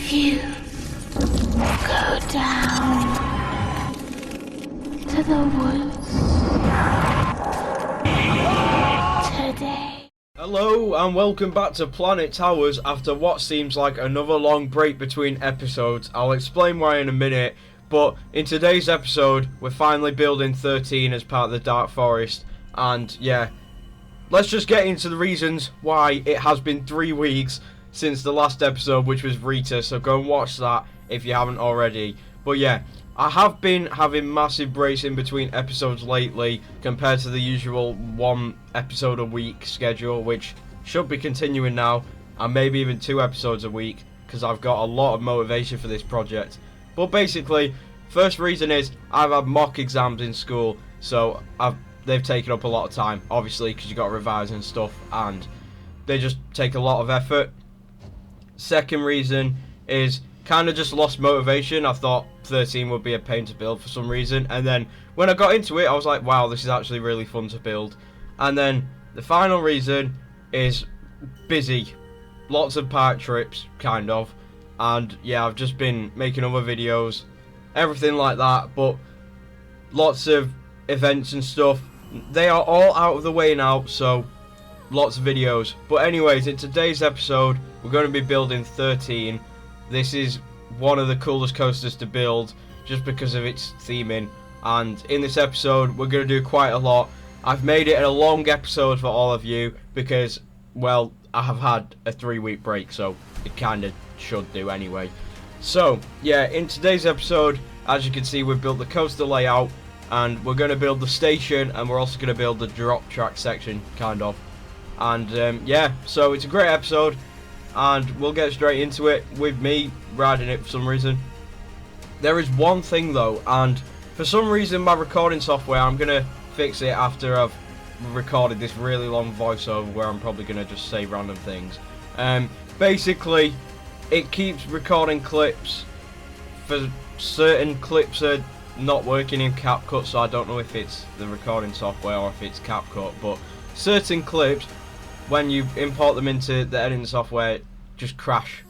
If you go down to the woods today. Hello and welcome back to Planet Towers after what seems like another long break between episodes. I'll explain why in a minute, but in today's episode we're finally building 13 as part of the Dark Forest, and yeah, let's just get into the reasons why it has been 3 weeks since the last episode, which was Rita, so go and watch that if you haven't already. But yeah, I have been having massive breaks in between episodes lately compared to the usual 1 episode a week schedule, which should be continuing now, and maybe even 2 episodes a week because I've got a lot of motivation for this project. But basically, first reason is I've had mock exams in school, so they've taken up a lot of time, obviously, because you've got to revise and stuff, and they just take a lot of effort. Second reason is kind of just lost motivation. I thought 13 would be a pain to build for some reason, and then when I got into it I was like, wow, this is actually really fun to build. And then the final reason is busy, lots of park trips kind of, and yeah, I've just been making other videos, everything like that, but lots of events and stuff. They are all out of the way now, so lots of videos. But anyways, in today's episode we're going to be building 13. This is one of the coolest coasters to build just because of its theming, and in this episode we're going to do quite a lot. I've made it a long episode for all of you because, well, I have had a 3-week break, so it kind of should do anyway. So yeah, in today's episode, as you can see, we've built the coaster layout, and we're going to build the station, and we're also going to build the drop track section kind of. And yeah, so it's a great episode, and we'll get straight into it with me riding it for some reason. There is one thing though, and for some reason my recording software, I'm going to fix it after I've recorded this really long voiceover where I'm probably going to just say random things. Basically, it keeps recording clips. For certain clips are not working in CapCut, so I don't know if it's the recording software or if it's CapCut, but certain clips, when you import them into the editing software, just crash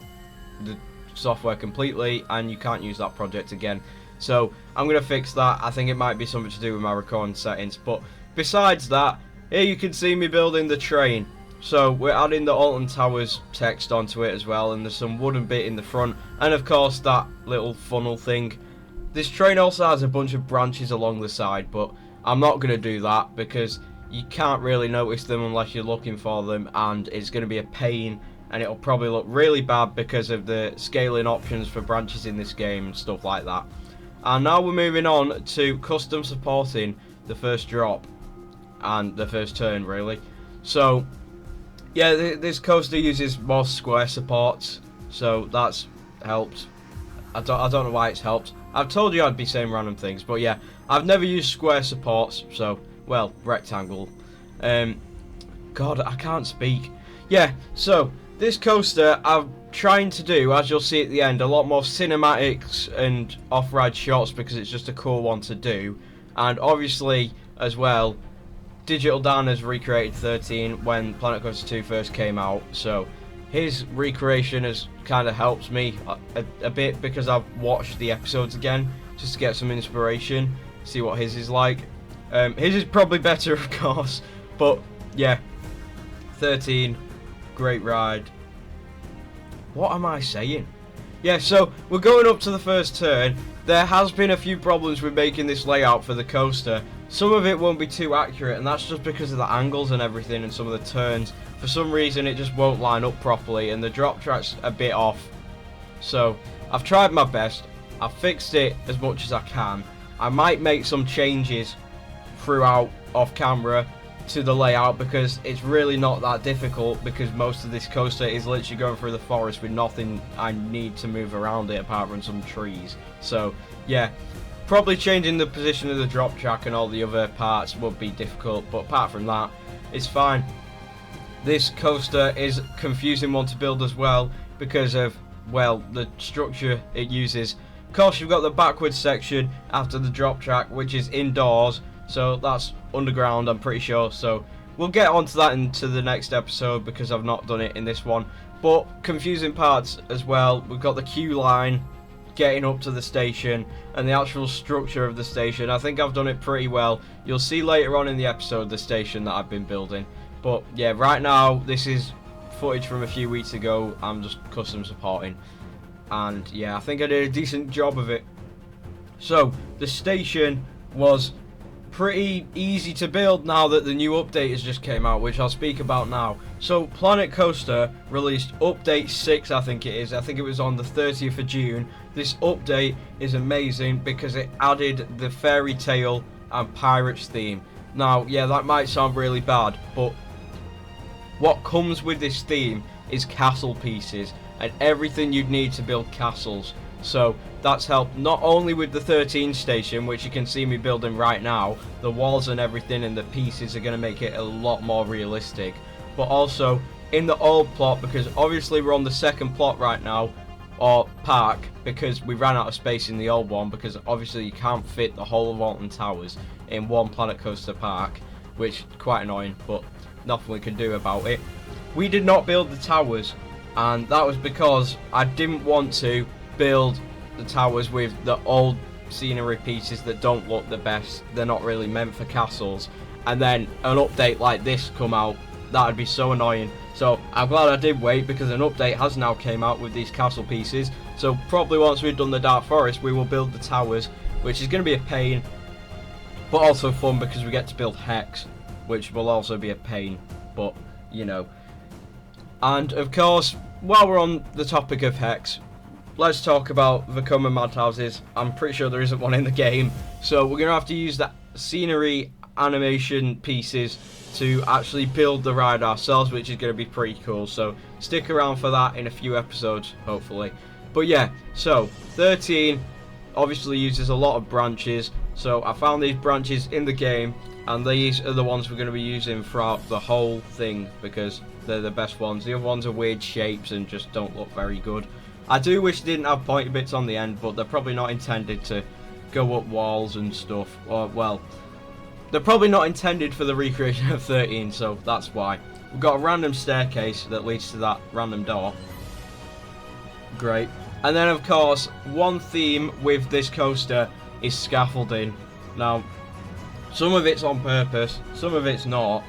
the software completely and you can't use that project again. So I'm going to fix that. I think it might be something to do with my recording settings, but besides that, here you can see me building the train. So we're adding the Alton Towers text onto it as well, and there's some wooden bit in the front, and of course that little funnel thing. This train also has a bunch of branches along the side, but I'm not going to do that because you can't really notice them unless you're looking for them, and it's going to be a pain, and it'll probably look really bad because of the scaling options for branches in this game and stuff like that. And now we're moving on to custom supporting the first drop and the first turn, really. So yeah, this coaster uses more square supports, so that's helped. I don't know why it's helped. I've told you I'd be saying random things, but yeah, I've never used square supports, so, well, rectangle. God, I can't speak. Yeah, so this coaster I'm trying to do, as you'll see at the end, a lot more cinematics and off-ride shots because it's just a cool one to do. And obviously, as well, Digital Dan has recreated 13 when Planet Coaster 2 first came out, so his recreation has kind of helped me a bit because I've watched the episodes again just to get some inspiration, see what his is like. His is probably better, of course, but yeah, 13, great ride. What am I saying? Yeah, so we're going up to the first turn. There has been a few problems with making this layout for the coaster. Some of it won't be too accurate, and that's just because of the angles and everything and some of the turns. For some reason it just won't line up properly, and the drop track's a bit off. So I've tried my best. I've fixed it as much as I can. I might make some changes throughout off camera to the layout because it's really not that difficult, because most of this coaster is literally going through the forest with nothing I need to move around it apart from some trees. So yeah, probably changing the position of the drop track and all the other parts would be difficult, but apart from that, it's fine. This coaster is a confusing one to build as well because of, well, the structure it uses. Of course, you've got the backwards section after the drop track, which is indoors, so that's underground, I'm pretty sure. So we'll get onto that into the next episode because I've not done it in this one. But confusing parts as well. We've got the queue line getting up to the station and the actual structure of the station. I think I've done it pretty well. You'll see later on in the episode the station that I've been building. But yeah, right now this is footage from a few weeks ago. I'm just custom supporting. And yeah, I think I did a decent job of it. So the station was pretty easy to build now that the new update has just came out, which I'll speak about now. So Planet Coaster released update 6, I think it is. I think it was on the 30th of June. This update is amazing because it added the fairy tale and pirates theme. Now, yeah, that might sound really bad, but what comes with this theme is castle pieces and everything you'd need to build castles. So that's helped not only with the 13 station, which you can see me building right now. The walls and everything and the pieces are going to make it a lot more realistic, but also in the old plot, because obviously we're on the second plot right now, or park, because we ran out of space in the old one, because obviously you can't fit the whole of Alton Towers in one Planet Coaster park, which is quite annoying, but nothing we can do about it. We did not build the towers, and that was because I didn't want to build the towers with the old scenery pieces that don't look the best. They're not really meant for castles, and then an update like this come out. That would be so annoying. So I'm glad I did wait, because an update has now came out with these castle pieces. So probably once we've done the Dark Forest, we will build the towers, which is going to be a pain, but also fun because we get to build Hex, which will also be a pain, but you know. And of course, while we're on the topic of Hex, let's talk about the Vekoma Madhouses. I'm pretty sure there isn't one in the game, so we're going to have to use the scenery animation pieces to actually build the ride ourselves, which is going to be pretty cool. So stick around for that in a few episodes, hopefully. But yeah, so 13 obviously uses a lot of branches, so I found these branches in the game, and these are the ones we're going to be using throughout the whole thing because they're the best ones. The other ones are weird shapes and just don't look very good. I do wish they didn't have pointy bits on the end, but they're probably not intended to go up walls and stuff. Or, well, they're probably not intended for the recreation of 13, so that's why. We've got a random staircase that leads to that random door. Great. And then, of course, one theme with this coaster is scaffolding. Now, some of it's on purpose, some of it's not.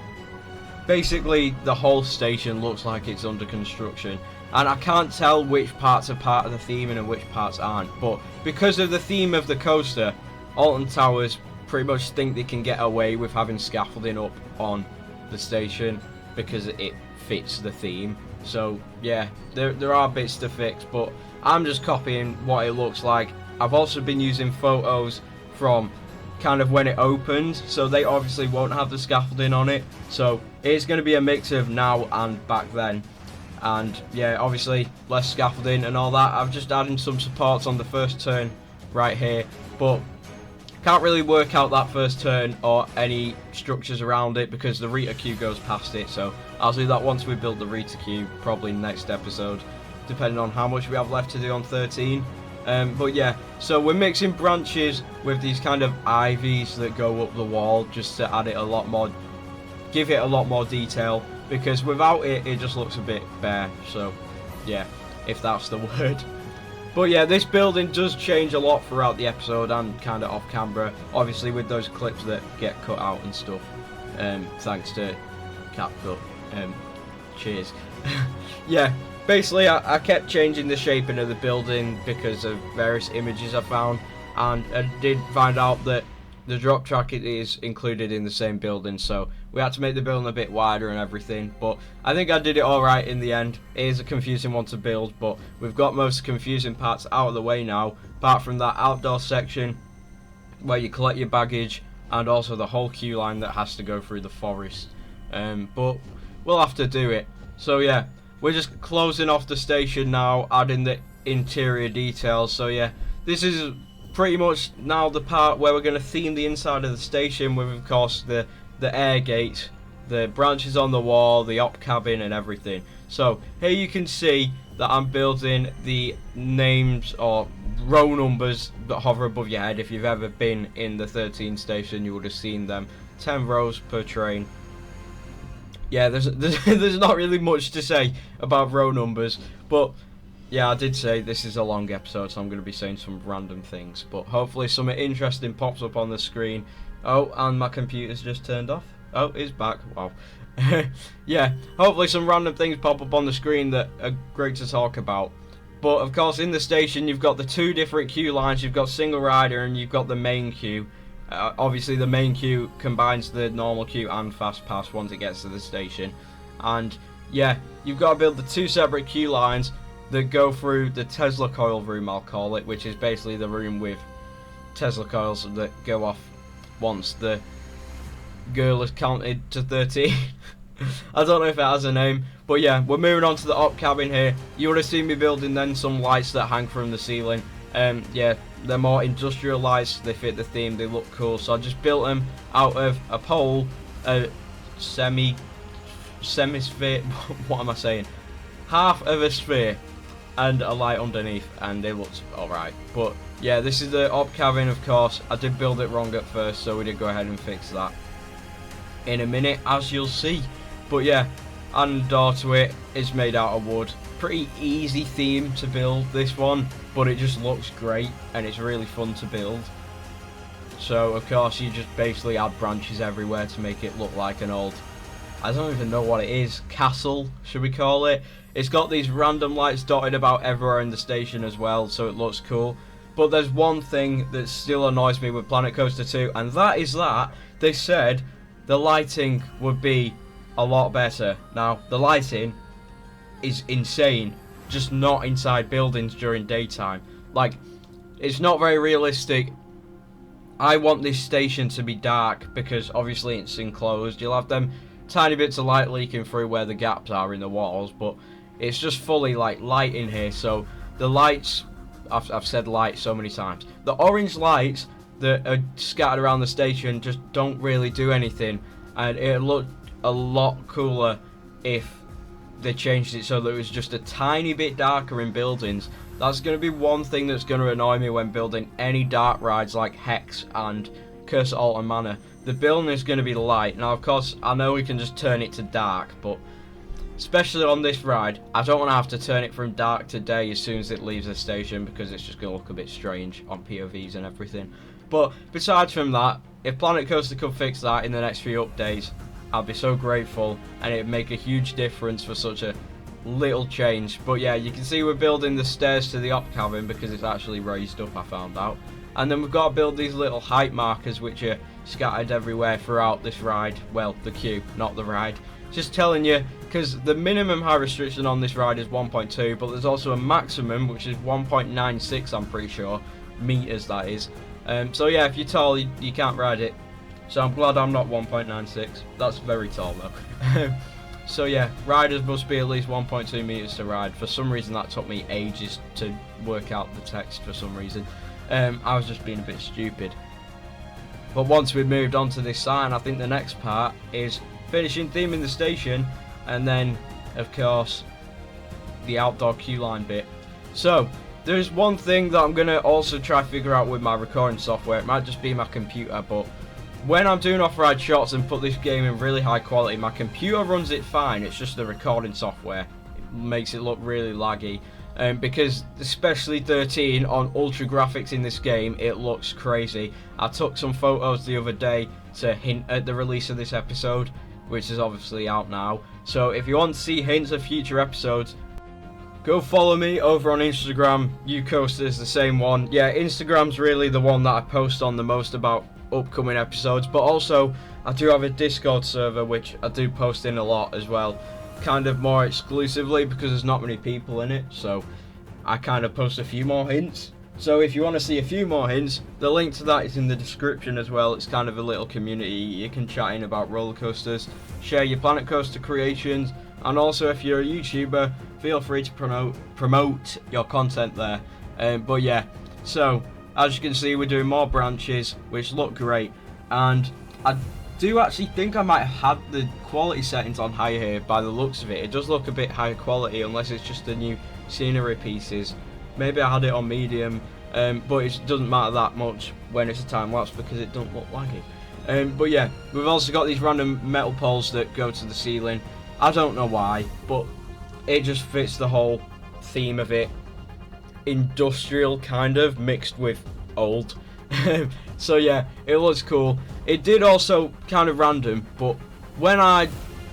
Basically, the whole station looks like it's under construction. And I can't tell which parts are part of the theme and which parts aren't. But because of the theme of the coaster, Alton Towers pretty much think they can get away with having scaffolding up on the station because it fits the theme. So yeah, there are bits to fix, but I'm just copying what it looks like. I've also been using photos from kind of when it opened, so they obviously won't have the scaffolding on it. So it's going to be a mix of now and back then. And yeah, obviously less scaffolding and all that. I've just added some supports on the first turn right here, but can't really work out that first turn or any structures around it because the Rita queue goes past it. So I'll do that once we build the Rita queue, probably next episode, depending on how much we have left to do on 13. But yeah, so we're mixing branches with these kind of ivies that go up the wall just to add it a lot more, give it a lot more detail, because without it, it just looks a bit bare. So yeah, if that's the word. But yeah, this building does change a lot throughout the episode and kind of off camera, obviously with those clips that get cut out and stuff, thanks to CapCut. Cheers. Yeah, basically I kept changing the shaping of the building because of various images I found, and I did find out that the drop track is included in the same building, so we had to make the building a bit wider and everything, but I think I did it alright in the end. It is a confusing one to build, but we've got most confusing parts out of the way now, apart from that outdoor section where you collect your baggage, and also the whole queue line that has to go through the forest. But we'll have to do it. So yeah, we're just closing off the station now, adding the interior details. So yeah, this is pretty much now the part where we're going to theme the inside of the station with, of course, the air gate, the branches on the wall, the op cabin and everything. So here you can see that I'm building the names or row numbers that hover above your head. If you've ever been in the 13 station, you would have seen them. 10 rows per train. yeah, there's not really much to say about row numbers, but yeah, I did say this is a long episode, so I'm going to be saying some random things, but hopefully something interesting pops up on the screen. Oh, and my computer's just turned off. Oh, it's back. Wow. Yeah, hopefully some random things pop up on the screen that are great to talk about. But of course, in the station, you've got the two different queue lines. You've got single rider and you've got the main queue. Obviously, the main queue combines the normal queue and fast pass once it gets to the station. And yeah, you've got to build the two separate queue lines that go through the Tesla coil room, I'll call it, which is basically the room with Tesla coils that go off once the girl has counted to 13. I don't know if it has a name, but yeah, we're moving on to the op cabin here. You would have seen me building then some lights that hang from the ceiling. Yeah, they're more industrial lights, they fit the theme, they look cool, so I just built them out of a pole, a semi-sphere, what am I saying, half of a sphere, and a light underneath, and it looks alright. But yeah, this is the op cabin, of course. I did build it wrong at first, so we did go ahead and fix that in a minute, as you'll see. But yeah, and the door to it is made out of wood. Pretty easy theme to build, this one, but it just looks great and it's really fun to build. So of course you just basically add branches everywhere to make it look like an old, I don't even know what it is, castle, should we call it? It's got these random lights dotted about everywhere in the station as well, so it looks cool. But there's one thing that still annoys me with Planet Coaster 2, and that is that they said the lighting would be a lot better. Now, the lighting is insane, just not inside buildings during daytime. Like, it's not very realistic. I want this station to be dark because obviously it's enclosed. You'll have them tiny bits of light leaking through where the gaps are in the walls, but it's just fully like light in here. So the lights, I've said light so many times, the orange lights that are scattered around the station just don't really do anything, and it looked a lot cooler if they changed it so that it was just a tiny bit darker in buildings. That's going to be one thing that's going to annoy me when building any dark rides like Hex and Curse at Alton Manor. The building is going to be light. Now of course I know we can just turn it to dark, but especially on this ride I don't want to have to turn it from dark to day as soon as it leaves the station, because it's just going to look a bit strange on POVs and everything. But besides from that, if Planet Coaster could fix that in the next few updates, I'd be so grateful, and it'd make a huge difference for such a little change. But yeah, you can see we're building the stairs to the op cabin because it's actually raised up, I found out. And then we've got to build these little height markers which are scattered everywhere throughout this ride. Well, the queue, not the ride. Just telling you, because the minimum height restriction on this ride is 1.2, but there's also a maximum which is 1.96, I'm pretty sure, meters that is. So yeah, if you're tall, you can't ride it. So I'm glad I'm not 1.96. That's very tall though. So yeah, riders must be at least 1.2 meters to ride. For some reason that took me ages to work out the text for some reason. I was just being a bit stupid. But once we've moved on to this sign, I think the next part is finishing theming the station, and then of course the outdoor queue line bit. So there's one thing that I'm going to also try to figure out with my recording software. It might just be my computer, but when I'm doing off-ride shots and put this game in really high quality, my computer runs it fine. It's just the recording software. It makes it look really laggy. Because especially 13 on ultra graphics in this game, it looks crazy. I took some photos the other day to hint at the release of this episode, which is obviously out now. So if you want to see hints of future episodes, go follow me over on Instagram. Ucoaster is the same one. Yeah, Instagram's really the one that I post on the most about upcoming episodes, but also I do have a Discord server which I do post in a lot as well, kind of more exclusively because there's not many people in it, so I kind of post a few more hints. So if you want to see a few more hints, the link to that is in the description as well. It's kind of a little community. You can chat in about roller coasters, share your Planet Coaster creations, and also if you're a YouTuber, feel free to promote your content there. But yeah, so as you can see, we're doing more branches which look great, and I do actually think I might have had the quality settings on higher here by the looks of it. It does look a bit higher quality unless it's just the new scenery pieces. Maybe I had it on medium, but it doesn't matter that much when it's a time lapse because it doesn't look laggy. But yeah, we've also got these random metal poles that go to the ceiling. I don't know why, but it just fits the whole theme of it. Industrial, kind of, mixed with old. So yeah, it looks cool. It did also kind of random, but when I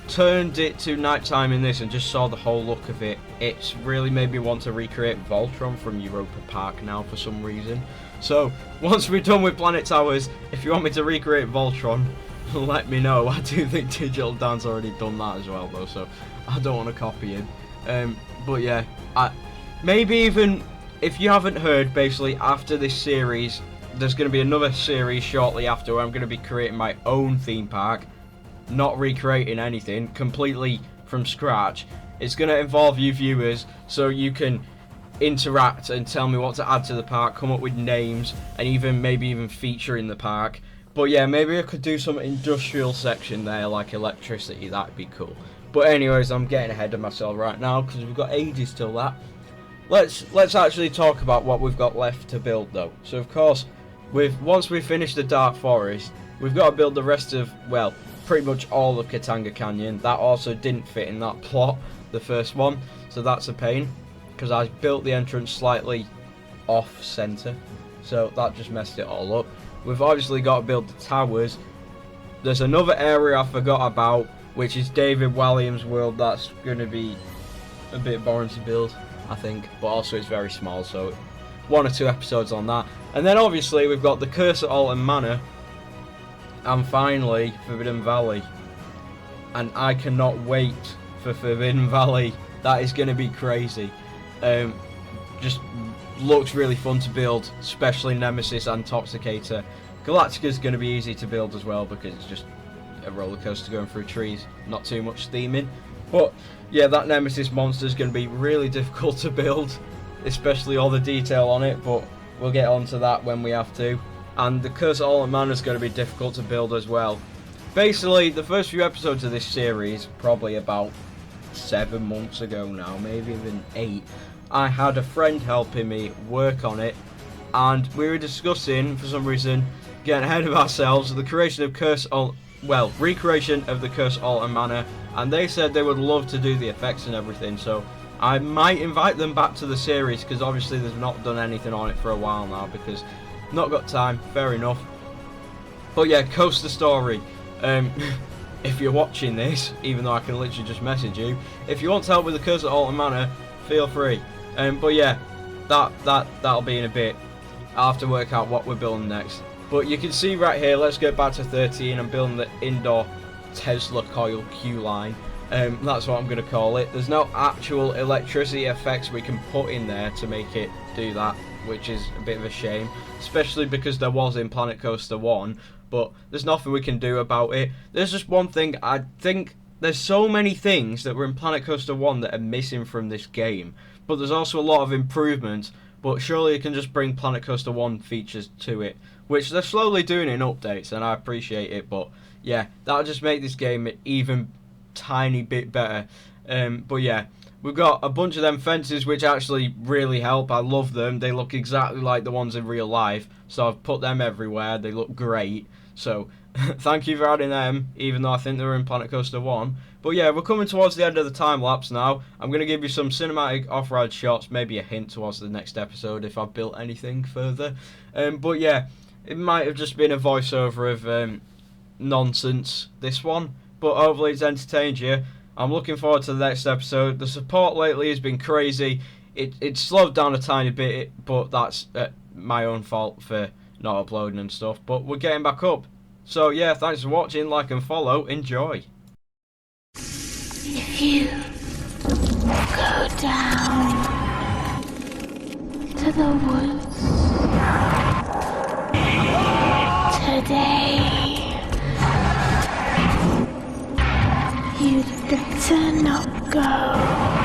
turned it to nighttime in this and just saw the whole look of it, it's really made me want to recreate Voltron from Europa Park now for some reason. So once we're done with Planet Towers, if you want me to recreate Voltron, let me know. I do think Digital Dan's already done that as well though, so I don't want to copy him. But yeah, maybe even if you haven't heard, basically after this series there's going to be another series shortly after where I'm going to be creating my own theme park, not recreating anything, completely from scratch. It's going to involve you viewers, so you can interact and tell me what to add to the park, come up with names, and maybe even feature in the park. But yeah, maybe I could do some industrial section there, like electricity. That'd be cool. But anyways, I'm getting ahead of myself right now because we've got ages till that. Let's actually talk about what we've got left to build though. So of course, once we finish the Dark Forest, we've got to build the rest of, well, pretty much all of Katanga Canyon. That also didn't fit in that plot, the first one, so that's a pain because I built the entrance slightly off center, so that just messed it all up. We've obviously got to build the towers. There's another area I forgot about, which is David Walliams' world. That's going to be a bit boring to build, I think, but also it's very small, so 1 or 2 episodes on that. And then obviously we've got the Curse at Alton Manor, and finally Forbidden Valley. And I cannot wait for Forbidden Valley. That is going to be crazy. Just looks really fun to build, especially Nemesis and Toxicator. Galactica's going to be easy to build as well because it's just a roller coaster going through trees, not too much theming. But yeah, that Nemesis monster is going to be really difficult to build, especially all the detail on it, but we'll get onto that when we have to. And the Curse of Alton Manor is going to be difficult to build as well. Basically, the first few episodes of this series, probably about 7 months ago now, maybe even 8, I had a friend helping me work on it, and we were discussing, for some reason, getting ahead of ourselves, the creation of recreation of the Curse of Alton Manor, and they said they would love to do the effects and everything, so I might invite them back to the series, because obviously they've not done anything on it for a while now, because not got time, fair enough. But yeah, Coaster Story. If you're watching this, even though I can literally just message you, if you want to help with the Curse of Alton Manor, feel free. But yeah, that'll be in a bit. I'll have to work out what we're building next. But you can see right here, let's get back to 13. I'm building the indoor Tesla coil Q line. That's what I'm going to call it. There's no actual electricity effects we can put in there to make it do that, which is a bit of a shame, especially because there was in Planet Coaster 1, but there's nothing we can do about it. There's just one thing, I think there's so many things that were in Planet Coaster 1 that are missing from this game, but there's also a lot of improvements, but surely you can just bring Planet Coaster 1 features to it, which they're slowly doing in updates, and I appreciate it, but yeah, that'll just make this game even tiny bit better. But yeah, we've got a bunch of them fences which actually really help. I love them. They look exactly like the ones in real life, so I've put them everywhere. They look great, so thank you for adding them, even though I think they were in Planet Coaster 1. But yeah, we're coming towards the end of the time lapse now. I'm going to give you some cinematic off-ride shots, maybe a hint towards the next episode if I've built anything further. But yeah, it might have just been a voiceover of nonsense, this one, but hopefully it's entertained you. I'm looking forward to the next episode. The support lately has been crazy. It slowed down a tiny bit, but that's my own fault for not uploading and stuff, but we're getting back up. So yeah, thanks for watching, like and follow, enjoy. If you go down to the woods today, you'd better not go.